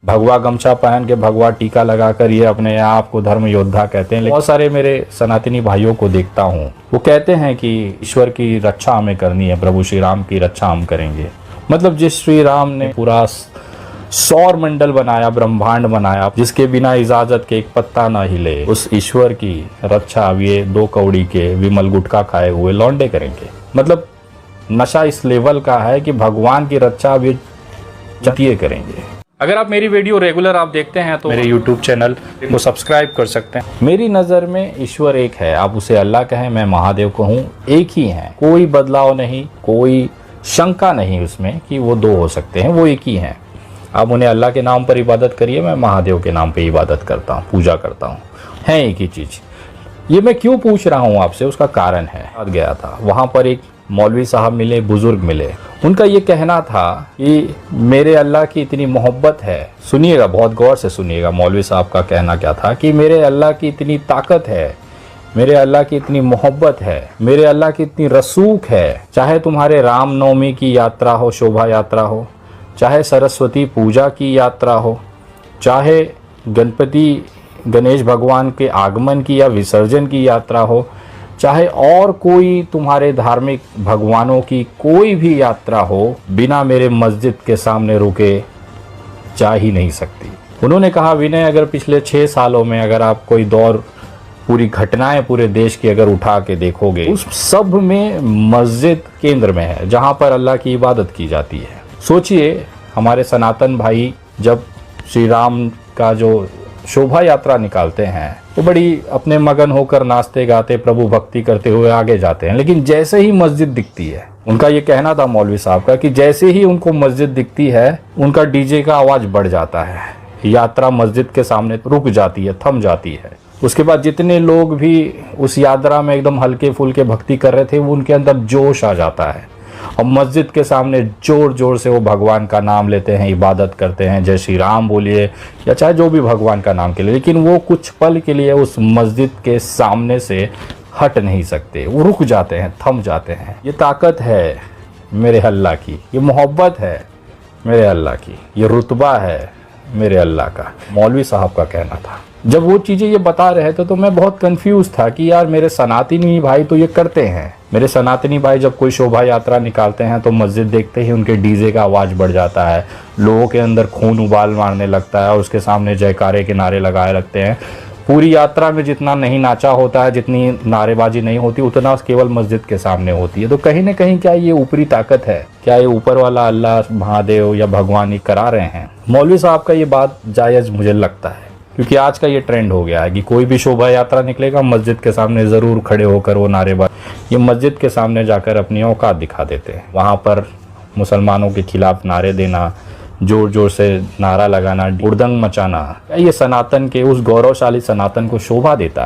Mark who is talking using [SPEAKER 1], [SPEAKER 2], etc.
[SPEAKER 1] भगवा गमछा पहन के भगवा टीका लगाकर ये अपने आप को धर्म योद्धा कहते हैं। बहुत सारे मेरे सनातनी भाइयों को देखता हूँ, वो कहते हैं कि ईश्वर की रक्षा हमें करनी है, प्रभु श्री राम की रक्षा हम करेंगे। मतलब जिस श्री राम ने पूरा सौर मंडल बनाया, ब्रह्मांड बनाया, जिसके बिना इजाजत के एक पत्ता ना हिले, उस ईश्वर की रक्षा अब ये 2 कौड़ी के विमल गुटखा खाए हुए लौंडे करेंगे। मतलब नशा इस लेवल का है कि भगवान की रक्षा अब ये चटिए करेंगे। अगर आप मेरी वीडियो रेगुलर आप देखते हैं तो मेरे YouTube चैनल को सब्सक्राइब कर सकते हैं। मेरी नज़र में ईश्वर एक है, आप उसे अल्लाह कहें, मैं महादेव कहूँ, एक ही हैं। कोई बदलाव नहीं, कोई शंका नहीं उसमें कि वो 2 हो सकते हैं, वो एक ही हैं। आप उन्हें अल्लाह के नाम पर इबादत करिए, मैं महादेव के नाम पर इबादत करता हूँ, पूजा करता हूँ, है एक ही चीज़। ये मैं क्यों पूछ रहा हूँ आपसे, उसका कारण है। गया था वहाँ पर एक मौलवी साहब मिले, बुजुर्ग मिले। उनका ये कहना था कि मेरे अल्लाह की इतनी मोहब्बत है। सुनिएगा, बहुत गौर से सुनिएगा, मौलवी साहब का कहना क्या था कि मेरे अल्लाह की इतनी ताकत है, मेरे अल्लाह की इतनी मोहब्बत है, मेरे अल्लाह की इतनी रसूख है। चाहे तुम्हारे रामनवमी की यात्रा हो, शोभा यात्रा हो, चाहे सरस्वती पूजा की यात्रा हो, चाहे गणेश भगवान के आगमन की या विसर्जन की यात्रा हो, चाहे और कोई तुम्हारे धार्मिक भगवानों की कोई भी यात्रा हो, बिना मेरे मस्जिद के सामने रुके जा ही नहीं सकती। उन्होंने कहा, विनय, अगर पिछले 6 सालों में अगर आप कोई दौर पूरी घटनाएं पूरे देश की अगर उठा के देखोगे, उस सब में मस्जिद केंद्र में है, जहां पर अल्लाह की इबादत की जाती है। सोचिए, हमारे सनातन भाई जब श्री राम का जो शोभा यात्रा निकालते हैं तो बड़ी अपने मगन होकर नाचते गाते प्रभु भक्ति करते हुए आगे जाते हैं, लेकिन जैसे ही मस्जिद दिखती है, उनका ये कहना था मौलवी साहब का कि जैसे ही उनको मस्जिद दिखती है, उनका डीजे का आवाज बढ़ जाता है, यात्रा मस्जिद के सामने रुक जाती है, थम जाती है। उसके बाद जितने लोग भी उस यात्रा में एकदम हल्के फुल्के भक्ति कर रहे थे, वो उनके अंदर जोश आ जाता है और मस्जिद के सामने जोर जोर से वो भगवान का नाम लेते हैं, इबादत करते हैं, जय श्री राम बोलिए या चाहे जो भी भगवान का नाम के लिए, लेकिन वो कुछ पल के लिए उस मस्जिद के सामने से हट नहीं सकते, वो रुक जाते हैं, थम जाते हैं। ये ताकत है मेरे अल्लाह की, ये मोहब्बत है मेरे अल्लाह की, ये रुतबा है मेरे अल्लाह का, मौलवी साहब का कहना था। जब वो चीज़ें ये बता रहे थे तो मैं बहुत कंफ्यूज था कि यार मेरे सनातनी भाई तो ये करते हैं। मेरे सनातनी भाई जब कोई शोभा यात्रा निकालते हैं तो मस्जिद देखते ही उनके डीजे का आवाज़ बढ़ जाता है, लोगों के अंदर खून उबाल मारने लगता है और उसके सामने जयकारे के नारे लगाए रखते हैं। पूरी यात्रा में जितना नहीं नाचा होता है, जितनी नारेबाजी नहीं होती, उतना केवल मस्जिद के सामने होती है। तो कहीं ना कहीं क्या ये ऊपरी ताकत है, क्या ये ऊपर वाला अल्लाह महादेव या भगवान ही करा रहे हैं? मौलवी साहब का ये बात जायज़ मुझे लगता है, क्योंकि आज का ये ट्रेंड हो गया है कि कोई भी शोभा यात्रा निकलेगा, मस्जिद के सामने ज़रूर खड़े होकर वो नारेबाजी, ये मस्जिद के सामने जाकर अपनी औकात दिखा देते हैं। वहाँ पर मुसलमानों के खिलाफ नारे देना, जोर जोर से नारा लगाना, उड़दंग मचाना, ये सनातन के, उस गौरवशाली सनातन को शोभा देता है।